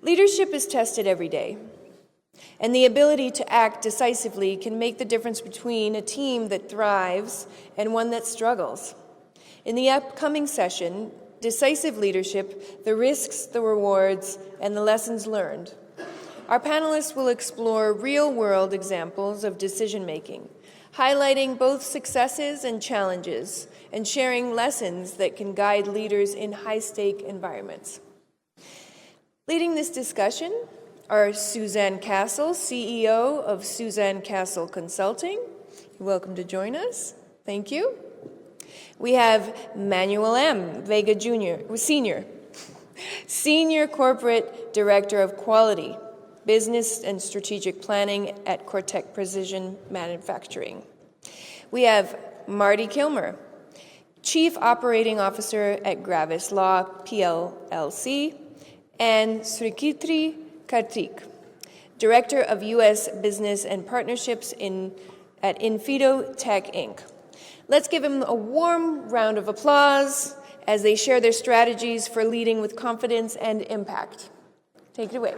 Leadership is tested every day, and the ability to act decisively can make the difference between a team that thrives and one that struggles. In the upcoming session, Decisive Leadership, the risks, the rewards, and the lessons learned, our panelists will explore real-world examples of decision-making, highlighting both successes and challenges, and sharing lessons that can guide leaders in high-stake environments. Leading this discussion are Suzanne Castle, CEO of Suzanne Castle Consulting. You're welcome to join us. Thank you. We have Manuel M, Vega Sr, Senior Corporate Director of Quality, Business and Strategic Planning at Cortec Precision Manufacturing. We have Marty Kilmer, Chief Operating Officer at Gravis Law PLLC, and Srikrithi Kartik, Director of U.S. Business and Partnerships at inFeedo Tech, Inc. Let's give them a warm round of applause as they share their strategies for leading with confidence and impact. Take it away.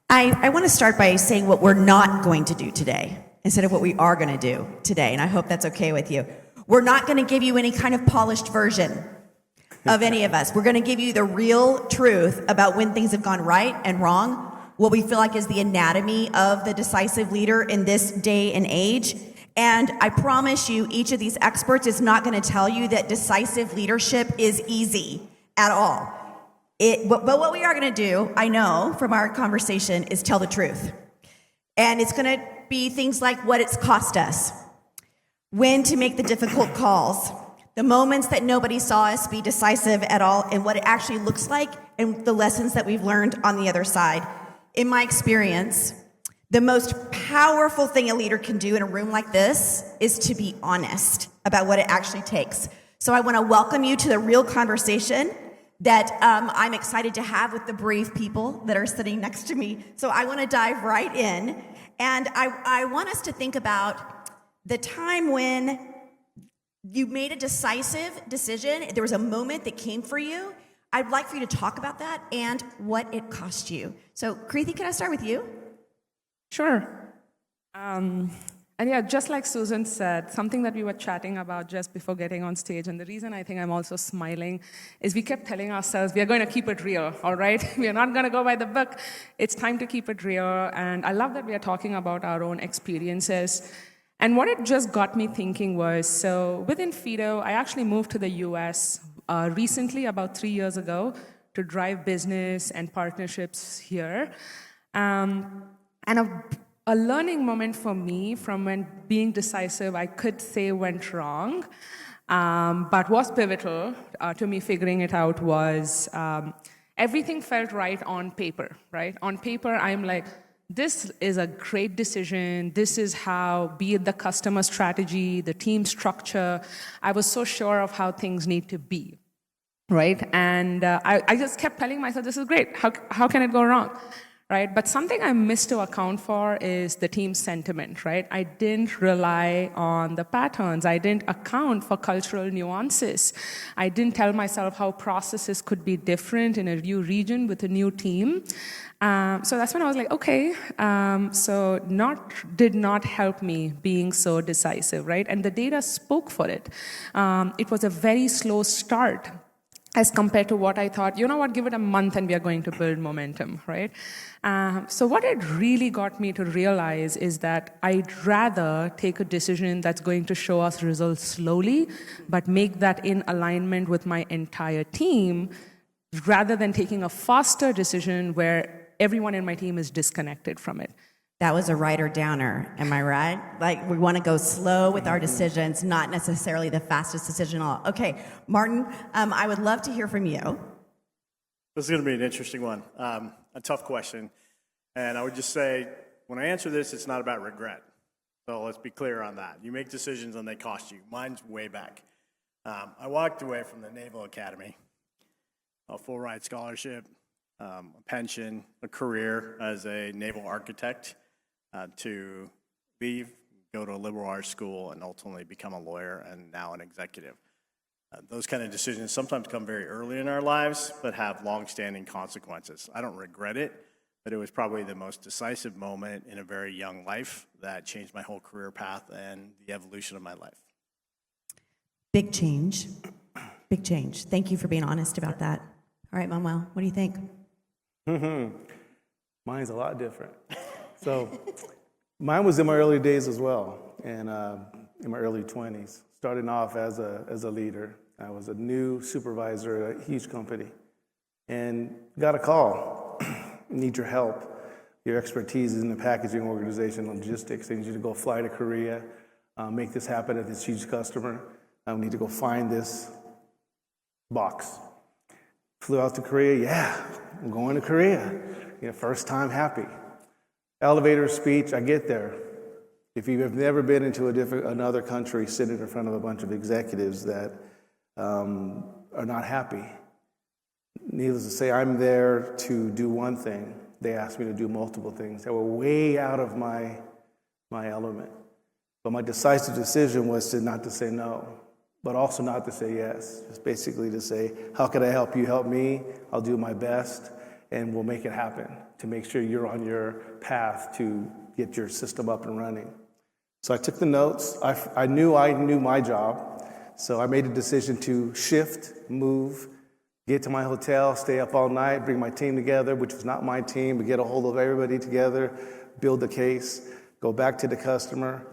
I want to start by saying what we're not going to do today instead of what we are going to do today, and I hope that's okay with you. We're not going to give you any kind of polished version of any of us. We're going to give you the real truth about when things have gone right and wrong, what we feel like is the anatomy of the decisive leader in this day and age. And I promise you, each of these experts is not going to tell you that decisive leadership is easy at all. But what we are going to do, I know from our conversation, is tell the truth. And it's going to be things like what it's cost us, when to make the difficult calls, the moments that nobody saw us be decisive at all, and what it actually looks like, and the lessons that we've learned on the other side. In my experience, the most powerful thing a leader can do in a room like this is to be honest about what it actually takes. So I want to welcome you to the real conversation that I'm excited to have with the brave people that are sitting next to me. So I want to dive right in, and I want us to think about the time when you made a decisive decision. There was a moment that came for you. I'd like for you to talk about that and what it cost you. So, Krithi, can I start with you? Sure. And yeah, just like Susan said, something that we were chatting about just before getting on stage, and the reason I think I'm also smiling is we kept telling ourselves, we are going to keep it real, all right? We are not going to go by the book. It's time to keep it real. And I love that we are talking about our own experiences. And what it just got me thinking was, so with inFeedo, I actually moved to the US recently, about 3 years ago, to drive business and partnerships here. And a learning moment for me from when being decisive, I could say went wrong, but was pivotal to me figuring it out was everything felt right on paper, right? On paper, I'm like, this is a great decision. This is how, be it the customer strategy, the team structure, I was so sure of how things need to be, right? And I just kept telling myself, this is great. How can it go wrong, right? But something I missed to account for is the team sentiment, right? I didn't rely on the patterns. I didn't account for cultural nuances. I didn't tell myself how processes could be different in a new region with a new team. So that's when I was like, okay, so did not help me being so decisive, right? And the data spoke for it. It was a very slow start as compared to what I thought, you know what, give it a month and we are going to build momentum, right? So what it really got me to realize is that I'd rather take a decision that's going to show us results slowly, but make that in alignment with my entire team, rather than taking a faster decision where everyone in my team is disconnected from it. That was a writer downer, am I right? Like, we want to go slow with our decisions, not necessarily the fastest decision at all. Okay, Martin, I would love to hear from you. This is going to be an interesting one, a tough question. And I would just say, when I answer this, it's not about regret. So let's be clear on that. You make decisions and they cost you. Mine's way back. I walked away from the Naval Academy, a full ride scholarship, a pension, a career as a naval architect, to leave, go to a liberal arts school, and ultimately become a lawyer and now an executive. Those kind of decisions sometimes come very early in our lives, but have long-standing consequences. I don't regret it, but it was probably the most decisive moment in a very young life that changed my whole career path and the evolution of my life. Big change. Big change. Thank you for being honest about that. All right, Manuel, what do you think? Mine's a lot different. So mine was in my early days as well, and in my early 20s. Starting off as a leader. I was a new supervisor at a huge company and got a call. Need your help. Your expertise is in the packaging organization, logistics. I need you to go fly to Korea, make this happen at this huge customer. I need to go find this box. Flew out to Korea. Yeah, I'm going to Korea. First time happy. Elevator speech, I get there. If you have never been into another country, sitting in front of a bunch of executives that are not happy, needless to say, I'm there to do one thing. They asked me to do multiple things that were way out of my element. But my decisive decision was not to say no, but also not to say yes. Just basically to say, how can I help you? Help me. I'll do my best, and we'll make it happen to make sure you're on your path to get your system up and running. So I took the notes. I knew my job. So I made a decision to shift, move, get to my hotel, stay up all night, bring my team together, which was not my team, but get a hold of everybody together, build the case, go back to the customer,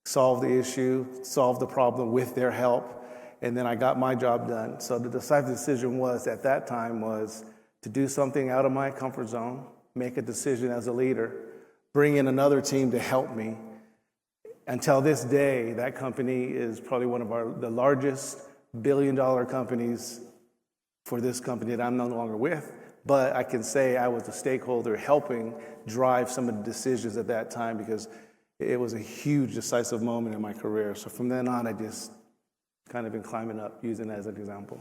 solve the issue, solve the problem with their help, and then I got my job done. So the decisive decision at that time was to do something out of my comfort zone, make a decision as a leader, bring in another team to help me. Until this day, that company is probably one of the largest billion-dollar companies for this company that I'm no longer with. But I can say I was a stakeholder helping drive some of the decisions at that time because it was a huge decisive moment in my career. So from then on, I just kind of been climbing up, using it as an example.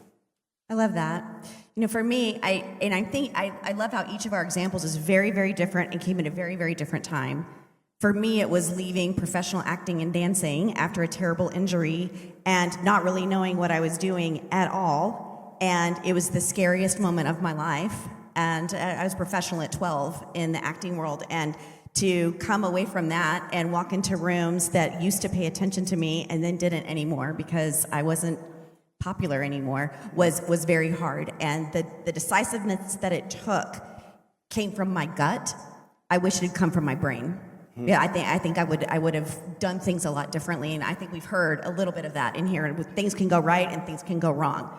I love that. For me, I love how each of our examples is very, very different and came at a very, very different time. For me, it was leaving professional acting and dancing after a terrible injury and not really knowing what I was doing at all. And it was the scariest moment of my life. And I was professional at 12 in the acting world. And to come away from that and walk into rooms that used to pay attention to me and then didn't anymore because I wasn't popular anymore was very hard. And the decisiveness that it took came from my gut. I wish it had come from my brain. Yeah, I think I would have done things a lot differently, and I think we've heard a little bit of that in here. And things can go right and things can go wrong.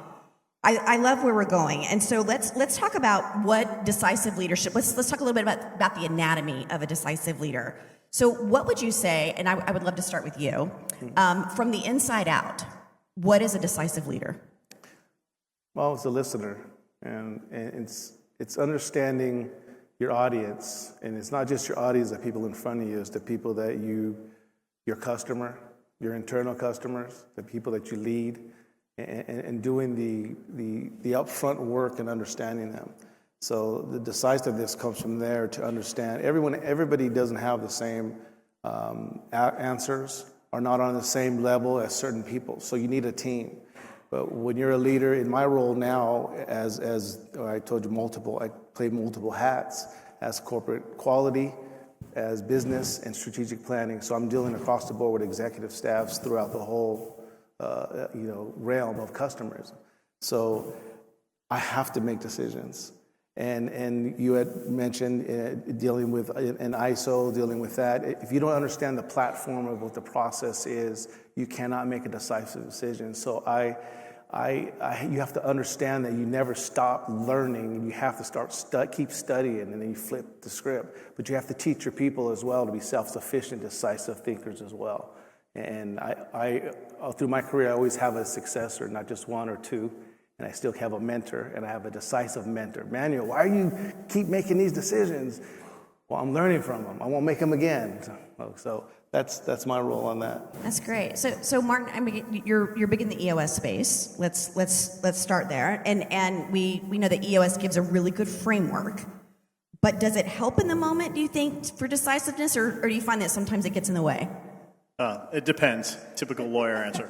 I love where we're going, and so let's talk about what decisive leadership. Let's talk a little bit about the anatomy of a decisive leader. So, what would you say? And I would love to start with you. From the inside out, what is a decisive leader? Well, it's a listener, and it's understanding your audience, and it's not just your audience, the people in front of you, it's the people that your customer, your internal customers, the people that you lead, and doing the upfront work and understanding them. So the decisiveness comes from there to understand. Everybody doesn't have the same answers, are not on the same level as certain people. So you need a team. But when you're a leader, in my role now, as I told you, I play multiple hats as corporate quality, as business and strategic planning. So I'm dealing across the board with executive staffs throughout the whole, realm of customers. So I have to make decisions. And you had mentioned dealing with an ISO, dealing with that. If you don't understand the platform of what the process is, you cannot make a decisive decision. So you have to understand that you never stop learning. You have to keep studying, and then you flip the script. But you have to teach your people as well to be self-sufficient, decisive thinkers as well. And I through my career, I always have a successor, not just one or two. And I still have a mentor, and I have a decisive mentor. Manuel, why do you keep making these decisions? Well, I'm learning from them. I won't make them again. So that's my role on that. That's great. So Martin, you're big in the EOS space. Let's start there. And we know that EOS gives a really good framework. But does it help in the moment, do you think, for decisiveness, or do you find that sometimes it gets in the way? It depends. Typical lawyer answer.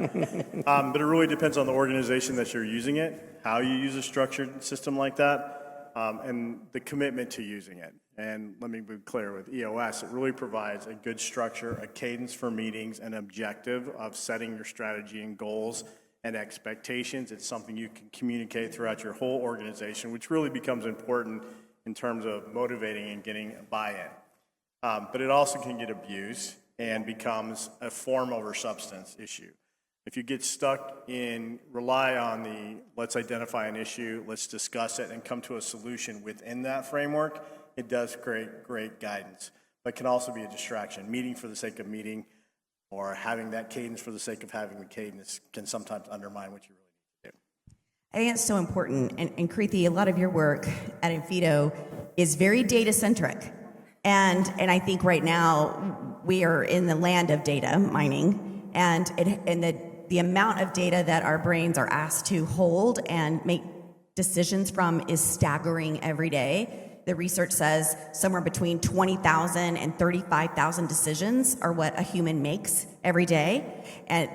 But it really depends on the organization that you're using it, how you use a structured system like that, and the commitment to using it. And let me be clear, with EOS, it really provides a good structure, a cadence for meetings, an objective of setting your strategy and goals and expectations. It's something you can communicate throughout your whole organization, which really becomes important in terms of motivating and getting buy-in. But it also can get abused and becomes a form over substance issue. If you get stuck in, rely on the, let's identify an issue, let's discuss it, and come to a solution within that framework, it does create great guidance. But it can also be a distraction. Meeting for the sake of meeting or having that cadence for the sake of having the cadence can sometimes undermine what you really need to do. I think it's so important. And Krithi, a lot of your work at inFeedo is very data-centric. And I think right now we are in the land of data mining, and the amount of data that our brains are asked to hold and make decisions from is staggering every day. The research says somewhere between 20,000 and 35,000 decisions are what a human makes every day, and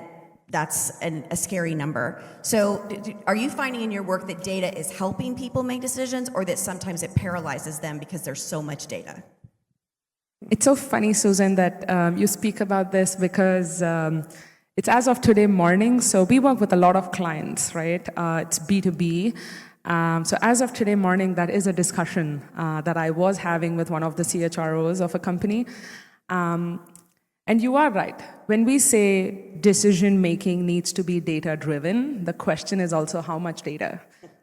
that's a scary number. So are you finding in your work that data is helping people make decisions, or that sometimes it paralyzes them because there's so much data? It's so funny, Susan, that you speak about this because it's as of today morning. So we work with a lot of clients, right? It's B2B. So as of today morning, that is a discussion that I was having with one of the CHROs of a company. And you are right. When we say decision-making needs to be data-driven, the question is also how much data,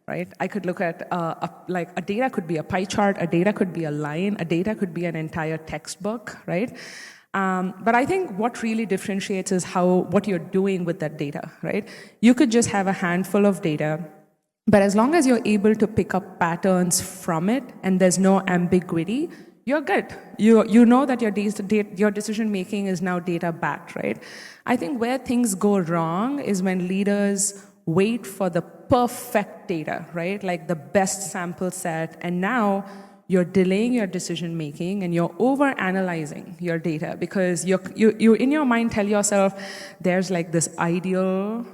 right? I could look at, a data could be a pie chart, a data could be a line, a data could be an entire textbook, right? But I think what really differentiates is what you're doing with that data, right? You could just have a handful of data, but as long as you're able to pick up patterns from it and there's no ambiguity, you're good. You know that your decision making is now data backed, right? I think where things go wrong is when leaders wait for the perfect data, right? Like the best sample set, and now you're delaying your decision making and you're over analyzing your data because you in your mind tell yourself there's like this ideal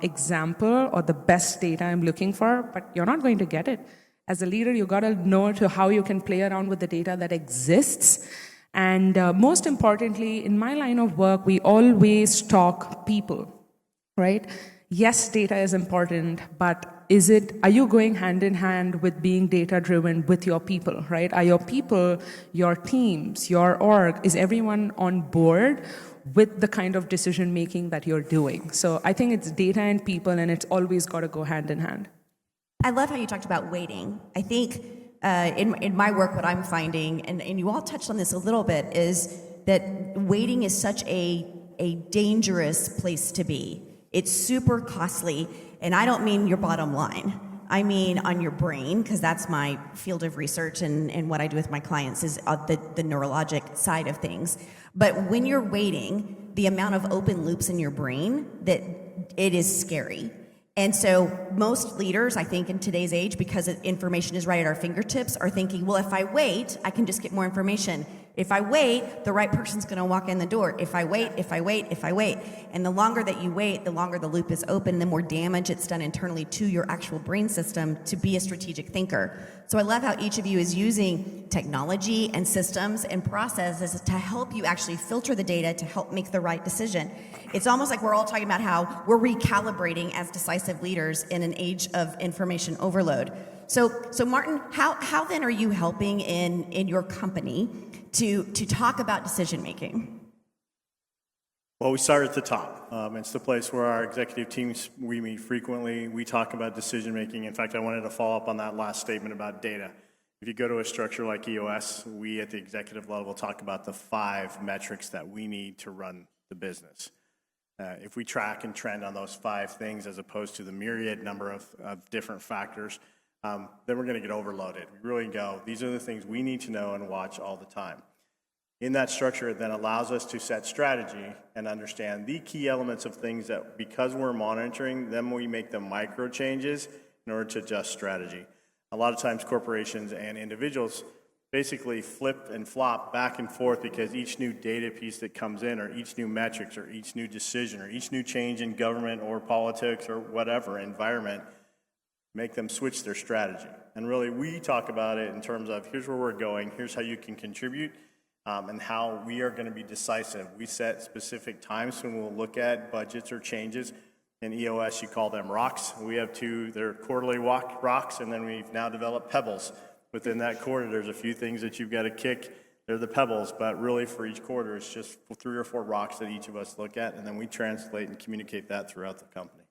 example or the best data I'm looking for, but you're not going to get it. As a leader, you got to know how you can play around with the data that exists. And most importantly, in my line of work, we always talk people, right? Yes, data is important, but are you going hand in hand with being data driven with your people, right? Are your people, your teams, your org, is everyone on board with the kind of decision making that you're doing? So I think it's data and people, and it's always got to go hand in hand. I love how you talked about waiting. I think in my work, what I'm finding, and you all touched on this a little bit, is that waiting is such a dangerous place to be. It's super costly, and I don't mean your bottom line. I mean on your brain, because that's my field of research, and what I do with my clients is the neurologic side of things. But when you're waiting, the amount of open loops in your brain, that it is scary. And so most leaders, I think in today's age, because information is right at our fingertips, are thinking, well, if I wait, I can just get more information. If I wait, the right person's going to walk in the door. If I wait. And the longer that you wait, the longer the loop is open, the more damage it's done internally to your actual brain system to be a strategic thinker. So I love how each of you is using technology and systems and processes to help you actually filter the data to help make the right decision. It's almost like we're all talking about how we're recalibrating as decisive leaders in an age of information overload. So Martin, how then are you helping in your company to talk about decision making? Well, we start at the top. It's the place where our executive teams, we meet frequently. We talk about decision making. In fact, I wanted to follow up on that last statement about data. If you go to a structure like EOS, we at the executive level talk about the 5 metrics that we need to run the business. If we track and trend on those 5 things as opposed to the myriad number of different factors, then we're going to get overloaded. We really go, these are the things we need to know and watch all the time. In that structure, it then allows us to set strategy and understand the key elements of things that, because we're monitoring them, we make the micro changes in order to adjust strategy. A lot of times corporations and individuals basically flip and flop back and forth because each new data piece that comes in, or each new metrics, or each new decision, or each new change in government or politics or whatever environment, make them switch their strategy. And really, we talk about it in terms of here's where we're going, here's how you can contribute, and how we are going to be decisive. We set specific times when we'll look at budgets or changes. In EOS, you call them rocks. We have two, they're quarterly rocks, and then we've now developed pebbles. Within that quarter, there's a few things that you've got to kick. They're the pebbles, but really for each quarter, it's just 3 or 4 rocks that each of us look at, and then we translate and communicate that throughout the company.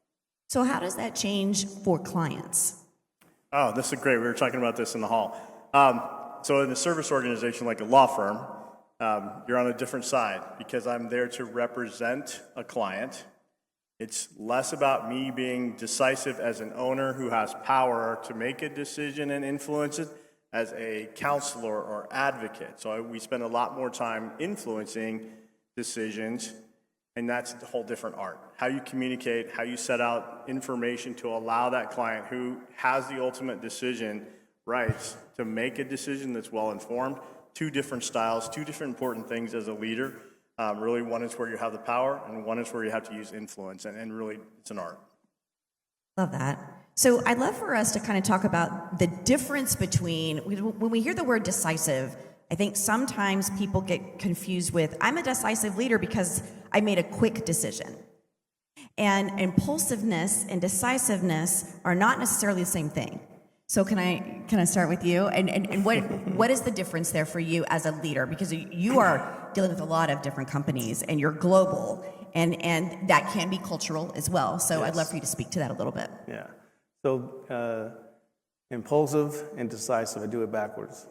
So how does that change for clients? Oh, this is great. We were talking about this in the hall. So in a service organization like a law firm, you're on a different side because I'm there to represent a client. It's less about me being decisive as an owner who has power to make a decision and influence it as a counselor or advocate. So we spend a lot more time influencing decisions, and that's a whole different art. How you communicate, how you set out information to allow that client who has the ultimate decision rights to make a decision that's well-informed. 2 different styles, 2 different important things as a leader. Really, one is where you have the power, and one is where you have to use influence, and really, it's an art. Love that. So I'd love for us to kind of talk about the difference between, when we hear the word decisive, I think sometimes people get confused with, I'm a decisive leader because I made a quick decision. And impulsiveness and decisiveness are not necessarily the same thing. So can I start with you? And what is the difference there for you as a leader? Because you are dealing with a lot of different companies and you're global, and that can be cultural as well. So Yes. I'd love for you to speak to that a little bit. Yeah. So impulsive and decisive, I do it backwards.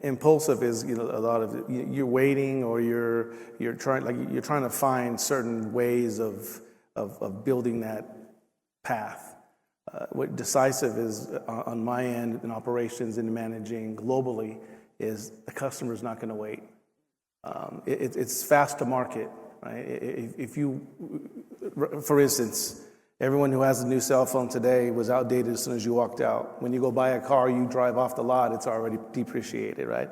Impulsive is, a lot of you're waiting, or you're trying to find certain ways of building that path. What decisive is on my end in operations and managing globally is the customer's not going to wait. It's fast to market, right? If you, for instance, everyone who has a new cell phone today was outdated as soon as you walked out. When you go buy a car, you drive off the lot, it's already depreciated, right?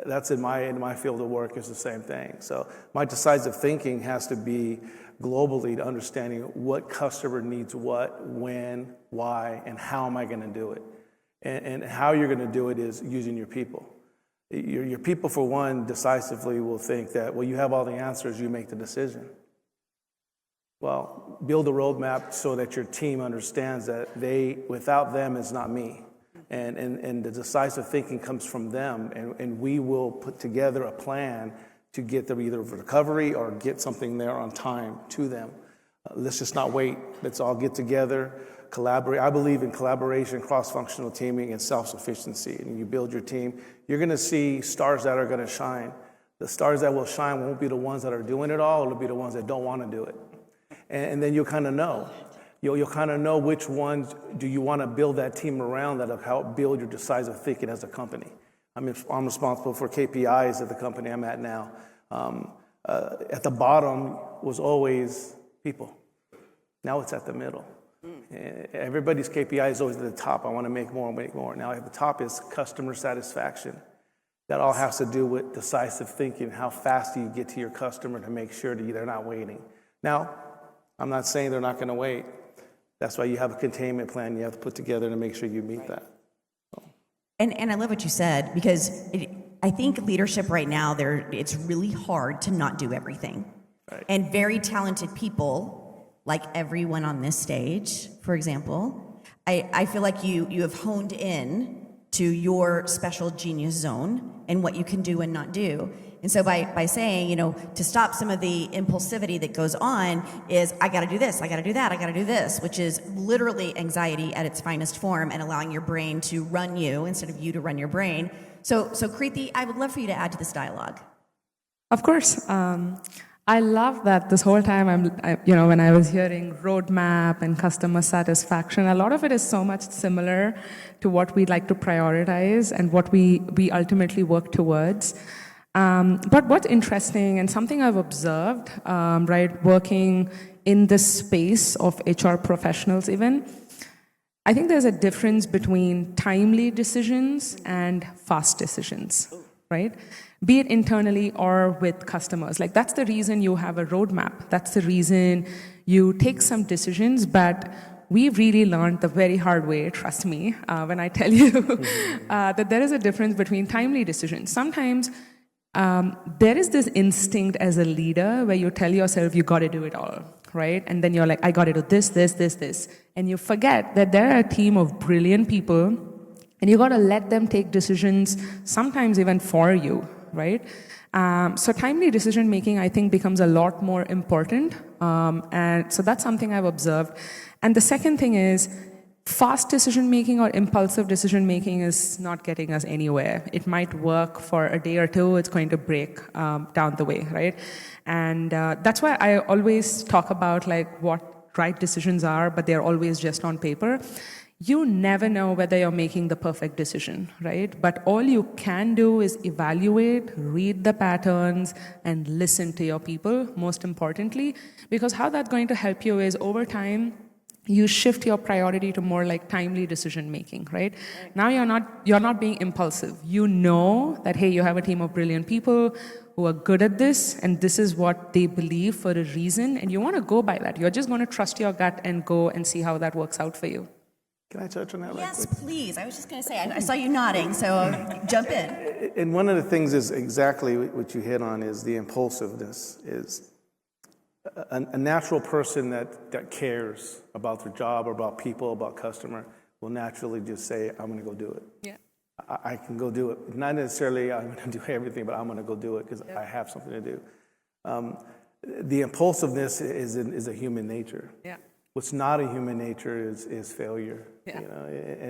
That's in my field of work, is the same thing. So my decisive thinking has to be globally to understanding what customer needs what, when, why, and how am I going to do it. And how you're going to do it is using your people. Your people, for one, decisively will think that, well, you have all the answers, you make the decision. Well, build a roadmap so that your team understands that without them, it's not me. And the decisive thinking comes from them, and we will put together a plan to get them either recovery or get something there on time to them. Let's just not wait. Let's all get together, collaborate. I believe in collaboration, cross-functional teaming, and self-sufficiency. And you build your team, you're going to see stars that are going to shine. The stars that will shine won't be the ones that are doing it all. It'll be the ones that don't want to do it. And then you'll kind of know. You'll kind of know which ones do you want to build that team around that'll help build your decisive thinking as a company. I'm responsible for KPIs at the company I'm at now. At the bottom was always people. Now it's at the middle. Everybody's KPI is always at the top. I want to make more. Now at the top is customer satisfaction. That all has to do with decisive thinking. How fast do you get to your customer to make sure that they're not waiting? Now, I'm not saying they're not going to wait. That's why you have a containment plan you have to put together to make sure you meet that. And I love what you said, because I think leadership right now, it's really hard to not do everything. Right. And very talented people, like everyone on this stage, for example, I feel like you have honed in to your special genius zone and what you can do and not do. And so by saying, to stop some of the impulsivity that goes on is, I got to do this, I got to do that, I got to do this, which is literally anxiety at its finest form, and allowing your brain to run you instead of you to run your brain. So Krithi, I would love for you to add to this dialogue. Of course. I love that this whole time when I was hearing roadmap and customer satisfaction, a lot of it is so much similar to what we'd like to prioritize and what we ultimately work towards. But what's interesting, and something I've observed, working in this space of HR professionals even, I think there's a difference between timely decisions and fast decisions, right? Be it internally or with customers. Like, that's the reason you have a roadmap. That's the reason you take some decisions, but we really learned the very hard way, trust me, when I tell you that there is a difference between timely decisions. Sometimes there is this instinct as a leader where you tell yourself you got to do it all, right? And then you're like, I got to do this. And you forget that there are a team of brilliant people, and you got to let them take decisions, sometimes even for you, right? So timely decision making, I think, becomes a lot more important. And so that's something I've observed. And the second thing is, fast decision making or impulsive decision making is not getting us anywhere. It might work for a day or two, it's going to break down the way, right? And that's why I always talk about like what right decisions are, but they're always just on paper. You never know whether you're making the perfect decision, right? But all you can do is evaluate, read the patterns, and listen to your people, most importantly, because how that's going to help you is over time, you shift your priority to more like timely decision making, right? Now you're not being impulsive. You know that, hey, you have a team of brilliant people who are good at this, and this is what they believe for a reason, and you want to go by that. You're just going to trust your gut and go and see how that works out for you. Can I touch on that Yes, right quick? please. I was just going to say, I saw you nodding, so jump in. And one of the things is exactly what you hit on is the impulsiveness. Is a natural person that cares about their job or about people, about customer, will naturally just say, I'm going to go do it. Yeah. I can go do it. Not necessarily I'm going to do everything, but I'm going to go do it because I have something to do. The impulsiveness is a human nature. Yeah. What's not a human nature is failure. Yeah. You know,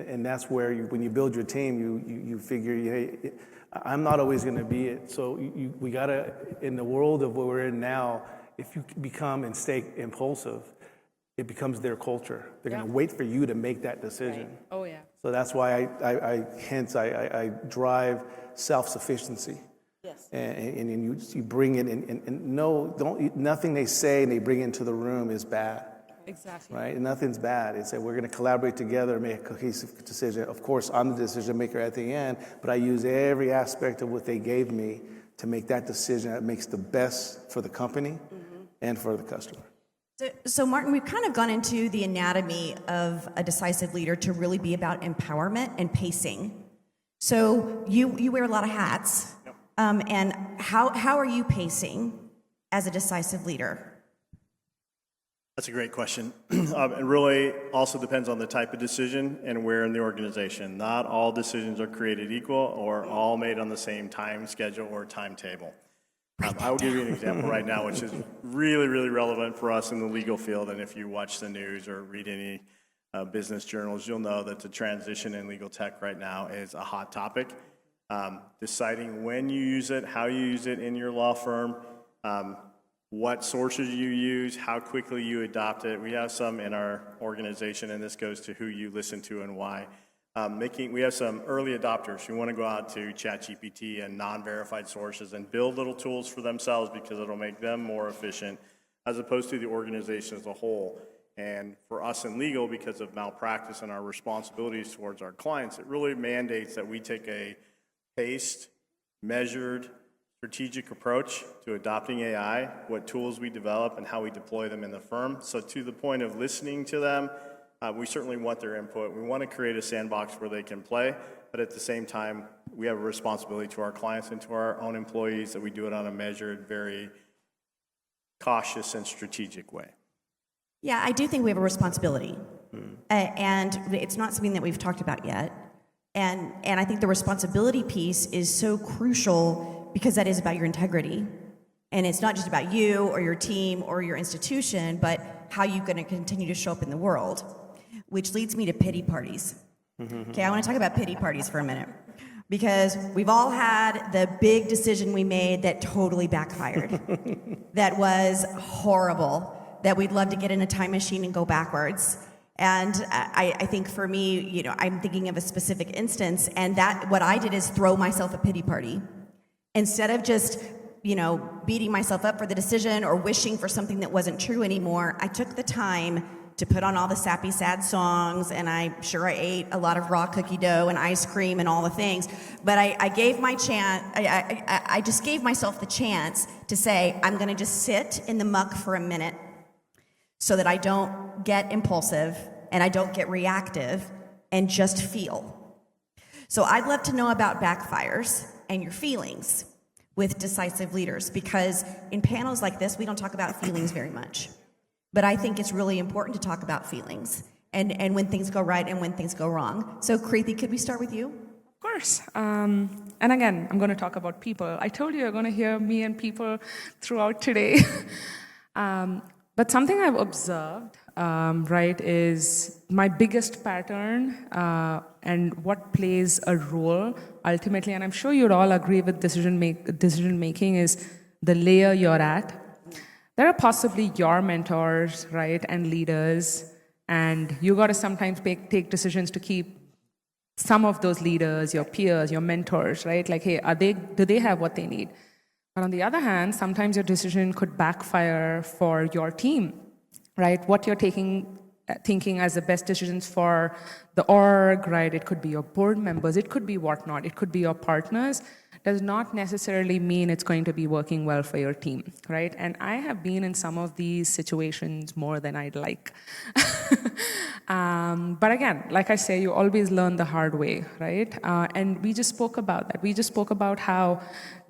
and that's where when you build your team, you figure, hey, I'm not always going to be it. So we got to, in the world of what we're in now, if you become and stay impulsive, it becomes their culture. They're going to wait for you to make that decision. Right. Oh, yeah. So that's why I drive self-sufficiency. Yes. And you bring it in, and nothing they say and they bring into the room is bad. Exactly. Right? And nothing's bad. It's that we're going to collaborate together and make a cohesive decision. Of course, I'm the decision maker at the end, but I use every aspect of what they gave me to make that decision that makes the best for the company and for the customer. So Martin, we've kind of gone into the anatomy of a decisive leader to really be about empowerment and pacing. So you wear a lot of hats. Yep. And how are you pacing as a decisive leader? That's a great question. It really also depends on the type of decision and where in the organization. Not all decisions are created equal or all made on the same time schedule or timetable. I will give you an example right now, which is really, really relevant for us in the legal field. And if you watch the news or read any business journals, you'll know that the transition in legal tech right now is a hot topic. Deciding when you use it, how you use it in your law firm, what sources you use, how quickly you adopt it. We have some in our organization, and this goes to who you listen to and why. We have some early adopters who want to go out to ChatGPT and non-verified sources and build little tools for themselves because it'll make them more efficient as opposed to the organization as a whole. And for us in legal, because of malpractice and our responsibilities towards our clients, it really mandates that we take a paced, measured, strategic approach to adopting AI, what tools we develop, and how we deploy them in the firm. So to the point of listening to them, we certainly want their input. We want to create a sandbox where they can play, but at the same time, we have a responsibility to our clients and to our own employees that we do it on a measured, very cautious and strategic way. Yeah, I do think we have a responsibility. And it's not something that we've talked about yet. And I think the responsibility piece is so crucial because that is about your integrity. And it's not just about you or your team or your institution, but how you're going to continue to show up in the world, which leads me to pity parties. Okay, I want to talk about pity parties for a minute because we've all had the big decision we made that totally backfired, that was horrible, that we'd love to get in a time machine and go backwards. And I think for me, I'm thinking of a specific instance, and that what I did is throw myself a pity party. Instead of just, beating myself up for the decision or wishing for something that wasn't true anymore, I took the time to put on all the sappy, sad songs, and I'm sure I ate a lot of raw cookie dough and ice cream and all the things. But I gave my chance. I just gave myself the chance to say, I'm going to just sit in the muck for a minute, so that I don't get impulsive and I don't get reactive, and just feel. So I'd love to know about backfires and your feelings with decisive leaders, because in panels like this, we don't talk about feelings very much. But I think it's really important to talk about feelings and when things go right and when things go wrong. So Krithi, could we start with you? Of course. And again, I'm going to talk about people. I told you you're going to hear me and people throughout today. But something I've observed, right, is my biggest pattern and what plays a role ultimately, and I'm sure you'd all agree with decision making, is the layer you're at. There are possibly your mentors, right, and leaders, and you got to sometimes take decisions to keep some of those leaders, your peers, your mentors, right? Like, hey, do they have what they need? But on the other hand, sometimes your decision could backfire for your team, right? What you're thinking as the best decisions for the org, right? It could be your board members, it could be whatnot, it could be your partners, does not necessarily mean it's going to be working well for your team, right? And I have been in some of these situations more than I'd like. But again, like I say, you always learn the hard way, right? And we just spoke about that. We just spoke about how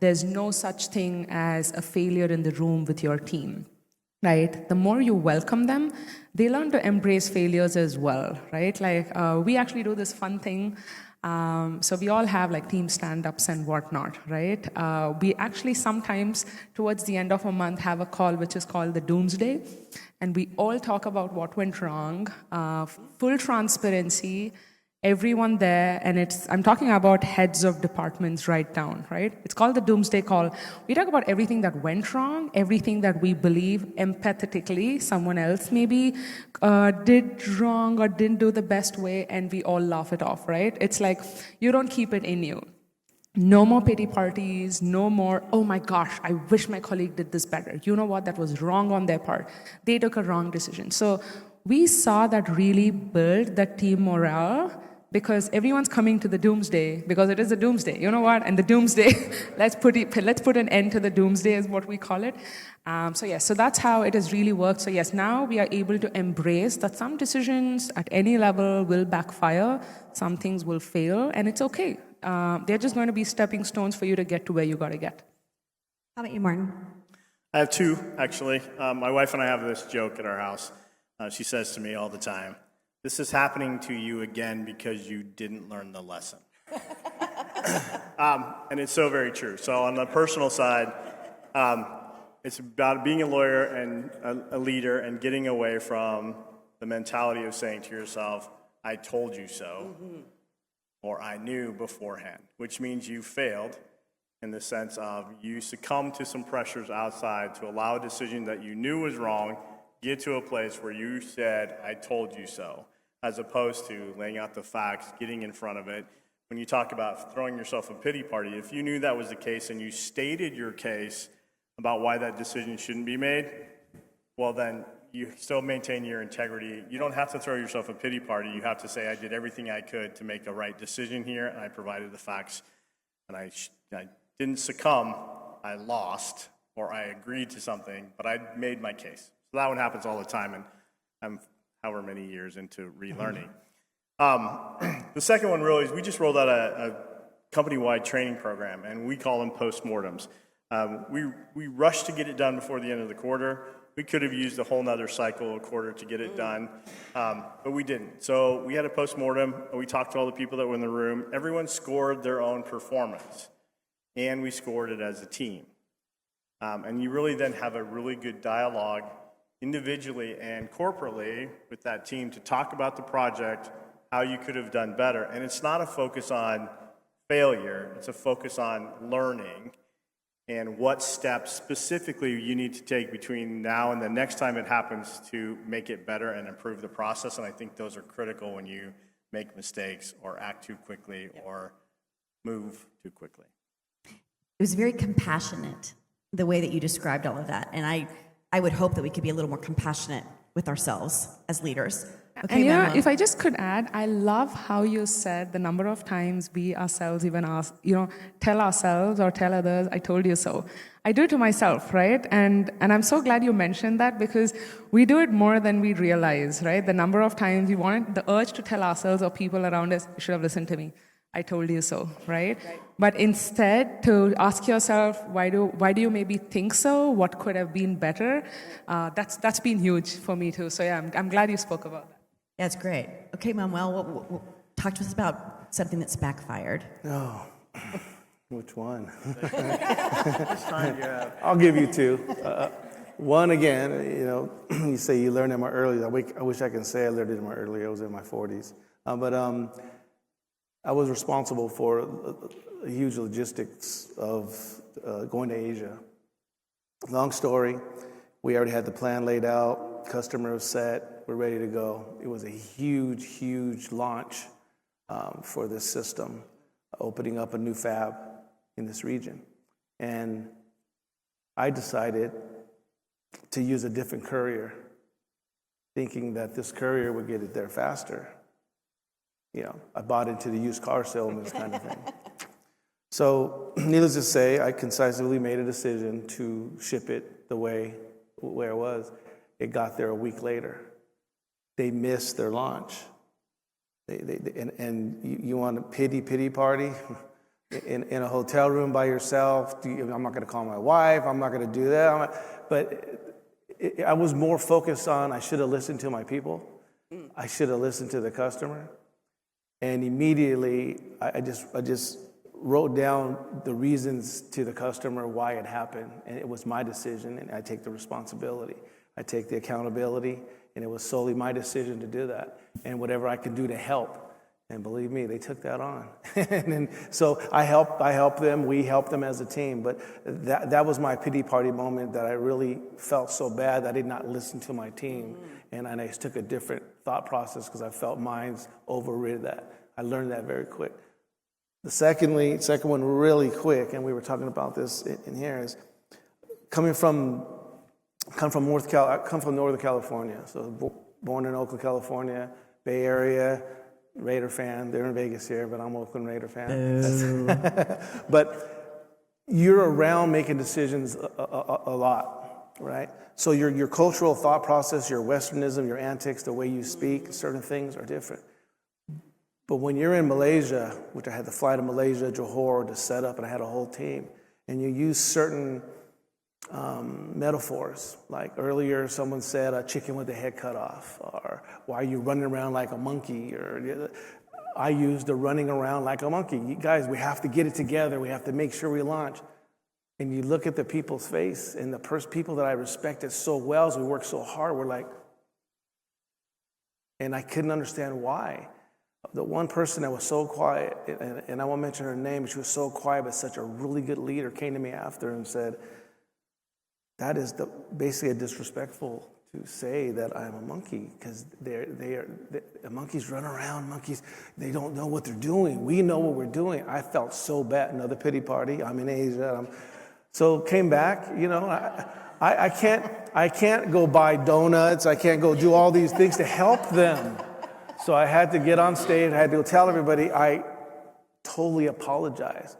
there's no such thing as a failure in the room with your team, right? The more you welcome them, they learn to embrace failures as well, right? Like we actually do this fun thing. So we all have like team stand-ups and whatnot, right? We actually sometimes towards the end of a month have a call which is called the Doomsday, and we all talk about what went wrong, full transparency, everyone there, and I'm talking about heads of departments right down, right? It's called the Doomsday Call. We talk about everything that went wrong, everything that we believe empathetically someone else maybe did wrong or didn't do the best way, and we all laugh it off, right? It's like you don't keep it in you. No more pity parties, no more, oh my gosh, I wish my colleague did this better. You know what, that was wrong on their part. They took a wrong decision. So we saw that really build that team morale, because everyone's coming to the doomsday, because it is a doomsday. You know what? And the doomsday, let's put an end to the doomsday is what we call it. So that's how it has really worked. So yes, now we are able to embrace that some decisions at any level will backfire, some things will fail, and it's okay. They're just going to be stepping stones for you to get to where you got to get. How about you, Martin? I have two, actually. My wife and I have this joke at our house. She says to me all the time, "This is happening to you again because you didn't learn the lesson." And it's so very true. So on the personal side, it's about being a lawyer and a leader and getting away from the mentality of saying to yourself, "I told you so," or "I knew beforehand," which means you failed in the sense of you succumbed to some pressures outside to allow a decision that you knew was wrong, get to a place where you said, "I told you so," as opposed to laying out the facts, getting in front of it. When you talk about throwing yourself a pity party, if you knew that was the case and you stated your case about why that decision shouldn't be made, well then you still maintain your integrity. You don't have to throw yourself a pity party. You have to say, "I did everything I could to make the right decision here, and I provided the facts, and I didn't succumb, I lost, or I agreed to something, but I made my case." So that one happens all the time, and I'm however many years into relearning. The second one really is we just rolled out a company-wide training program, and we call them postmortems. We rushed to get it done before the end of the quarter. We could have used a whole nother cycle, a quarter, to get it done, but we didn't. So we had a postmortem, and we talked to all the people that were in the room. Everyone scored their own performance, and we scored it as a team. And you really then have a really good dialogue individually and corporately with that team to talk about the project, how you could have done better. And it's not a focus on failure, it's a focus on learning and what steps specifically you need to take between now and the next time it happens to make it better and improve the process. And I think those are critical when you make mistakes or act too quickly or move too quickly. It was very compassionate, the way that you described all of that. And I would hope that we could be a little more compassionate with ourselves as leaders. Okay, And Manuel. if I just could add, I love how you said the number of times we ourselves even ask, tell ourselves or tell others, I told you so. I do it to myself, right? And I'm so glad you mentioned that because we do it more than we realize, right? The number of times we want the urge to tell ourselves or people around us, you should have listened to me. I told you so, right? But instead, to ask yourself, why do you maybe think so? What could have been better? That's been huge for me too. So yeah, I'm glad you spoke about that. That's great. Okay, Manuel, talk to us about something that's backfired. Oh, which one? This time, yeah. I'll give you two. One, again, you say you learned it more early. I wish I can say I learned it more early. I was in my 40s. But I was responsible for a huge logistics of going to Asia. Long story. We already had the plan laid out. Customer was set. We're ready to go. It was a huge, huge launch for this system, opening up a new fab in this region. And I decided to use a different courier, thinking that this courier would get it there faster. I bought into the used car salesman kind of thing. So, needless to say, I concisely made a decision to ship it the way where it was. It got there a week later. They missed their launch. And you want a pity party in a hotel room by yourself? I'm not going to call my wife. I'm not going to do that. But I was more focused on I should have listened to my people. I should have listened to the customer. And immediately, I just wrote down the reasons to the customer why it happened. And it was my decision, and I take the responsibility. I take the accountability, and it was solely my decision to do that. And whatever I could do to help. And believe me, they took that on. And so I helped them, we helped them as a team. But that was my pity party moment that I really felt so bad that I did not listen to my team. And I took a different thought process because I felt mine's overrid that. I learned that very quick. The second one really quick, and we were talking about this in here, is come from Northern California. So born in Oakland, California, Bay Area, Raider fan. They're in Vegas here, but I'm an Oakland Raider fan. But you're around making decisions a lot, right? So your cultural thought process, your Westernism, your antics, the way you speak, certain things are different. But when you're in Malaysia, which I had to fly to Malaysia, Johor, to set up, and I had a whole team, and you use certain metaphors, like earlier someone said a chicken with the head cut off, or why are you running around like a monkey, or I used the running around like a monkey. You guys, we have to get it together, we have to make sure we launch. And you look at the people's face, and the people that I respected so well, as we worked so hard, were like, and I couldn't understand why. The one person that was so quiet, and I won't mention her name, but she was so quiet, but such a really good leader, came to me after and said, that is basically a disrespectful to say that I'm a monkey, because monkeys run around, monkeys, they don't know what they're doing. We know what we're doing. I felt so bad. Another pity party. I'm in Asia. So came back, I can't go buy donuts. I can't go do all these things to help them. So I had to get on stage. I had to go tell everybody I totally apologize.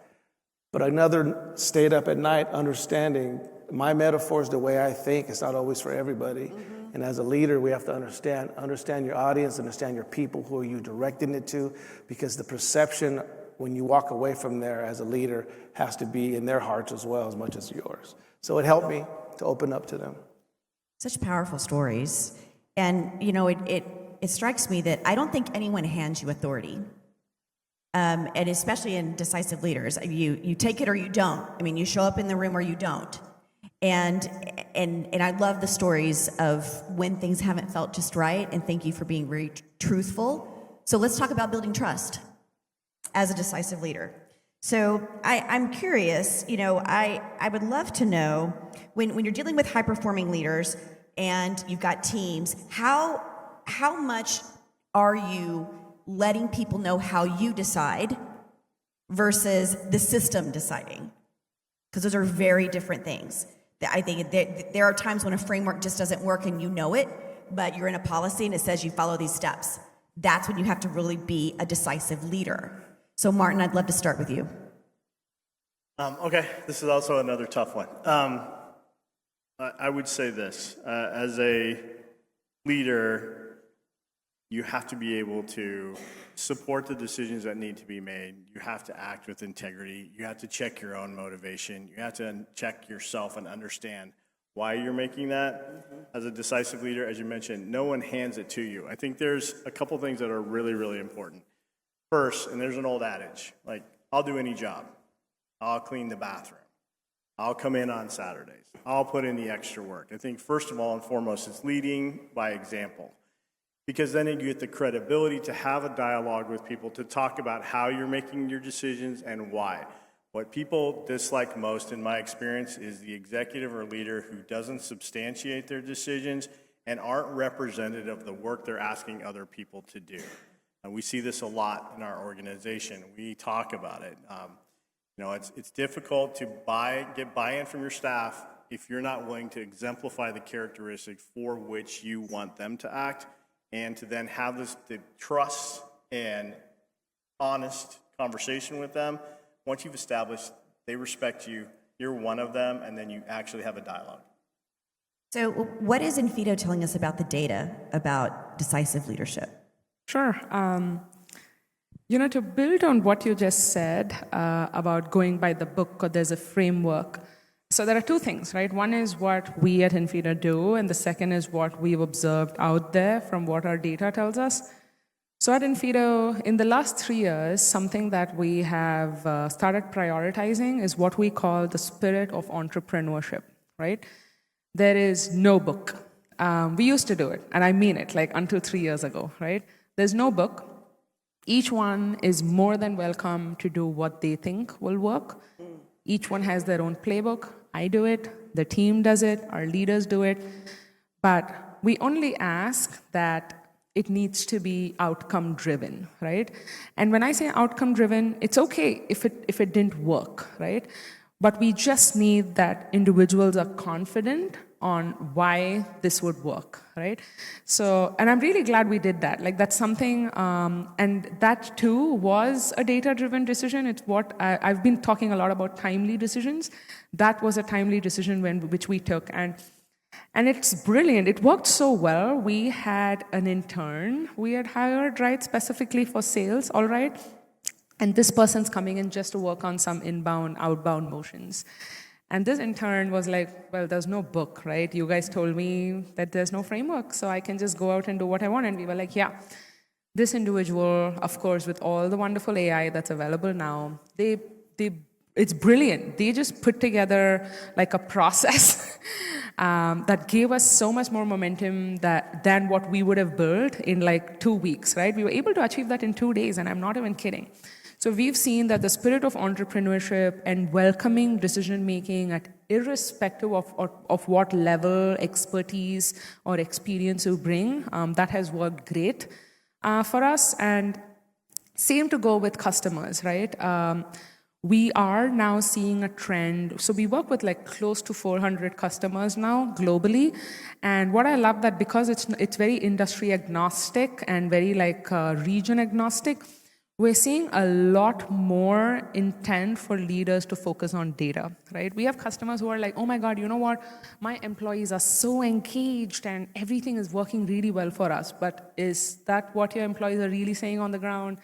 But another stayed up at night understanding my metaphors, the way I think, it's not always for everybody. Mm-hmm. And as a leader, we have to understand your audience, understand your people, who are you directing it to, because the perception when you walk away from there as a leader has to be in their hearts as well as much as yours. So it helped me to open up to them. Such powerful stories. And, it strikes me that I don't think anyone hands you authority. And especially in decisive leaders, you take it or you don't. I mean, you show up in the room or you don't. And I love the stories of when things haven't felt just right, and thank you for being very truthful. So let's talk about building trust as a decisive leader. So I'm curious, I would love to know, when you're dealing with high-performing leaders and you've got teams, how much are you letting people know how you decide versus the system deciding? Because those are very different things. I think there are times when a framework just doesn't work and you know it, but you're in a policy and it says you follow these steps. That's when you have to really be a decisive leader. So Martin, I'd love to start with you. Okay, this is also another tough one. I would say this, as a leader, you have to be able to support the decisions that need to be made. You have to act with integrity. You have to check your own motivation. You have to check yourself and understand why you're making that. As a decisive leader, as you mentioned, no one hands it to you. I think there's a couple things that are really, really important. First, and there's an old adage, like, I'll do any job. I'll clean the bathroom. I'll come in on Saturdays. I'll put in the extra work. I think first of all and foremost, it's leading by example. Because then you get the credibility to have a dialogue with people, to talk about how you're making your decisions and why. What people dislike most, in my experience, is the executive or leader who doesn't substantiate their decisions and aren't representative of the work they're asking other people to do. And we see this a lot in our organization. We talk about it. It's difficult to get buy-in from your staff if you're not willing to exemplify the characteristics for which you want them to act, and to then have the trust and honest conversation with them. Once you've established they respect you, you're one of them, and then you actually have a dialogue. So what is inFeedo telling us about the data about decisive leadership? Sure. To build on what you just said about going by the book, or there's a framework. So there are two things, right? One is what we at inFeedo do, and the second is what we've observed out there from what our data tells us. So at inFeedo, in the last 3 years, something that we have started prioritizing is what we call the spirit of entrepreneurship, right? There is no book. We used to do it, and I mean it, like until 3 years ago, right? There's no book. Each one is more than welcome to do what they think will work. Each one has their own playbook. I do it, the team does it, our leaders do it. But we only ask that it needs to be outcome driven, right? And when I say outcome driven, it's okay if it didn't work, right? But we just need that individuals are confident on why this would work, right? So, and I'm really glad we did that. Like, that's something, and that too was a data-driven decision. It's what I've been talking a lot about timely decisions. That was a timely decision which we took, and it's brilliant. It worked so well. We had an intern we had hired, right, specifically for sales, all right? And this person's coming in just to work on some inbound, outbound motions. And this intern was like, well, there's no book, right? You guys told me that there's no framework, so I can just go out and do what I want. And we were like, yeah. This individual, of course, with all the wonderful AI that's available now, it's brilliant. They just put together like a process that gave us so much more momentum than what we would have built in like 2 weeks, right? We were able to achieve that in 2 days, and I'm not even kidding. So we've seen that the spirit of entrepreneurship and welcoming decision-making at irrespective of what level, expertise, or experience you bring, that has worked great for us. And same to go with customers, right? We are now seeing a trend. So we work with like close to 400 customers now globally. And what I love that because it's very industry agnostic and very like region agnostic, we're seeing a lot more intent for leaders to focus on data, right? We have customers who are like, oh my God, you know what? My employees are so engaged and everything is working really well for us. But is that what your employees are really saying on the ground?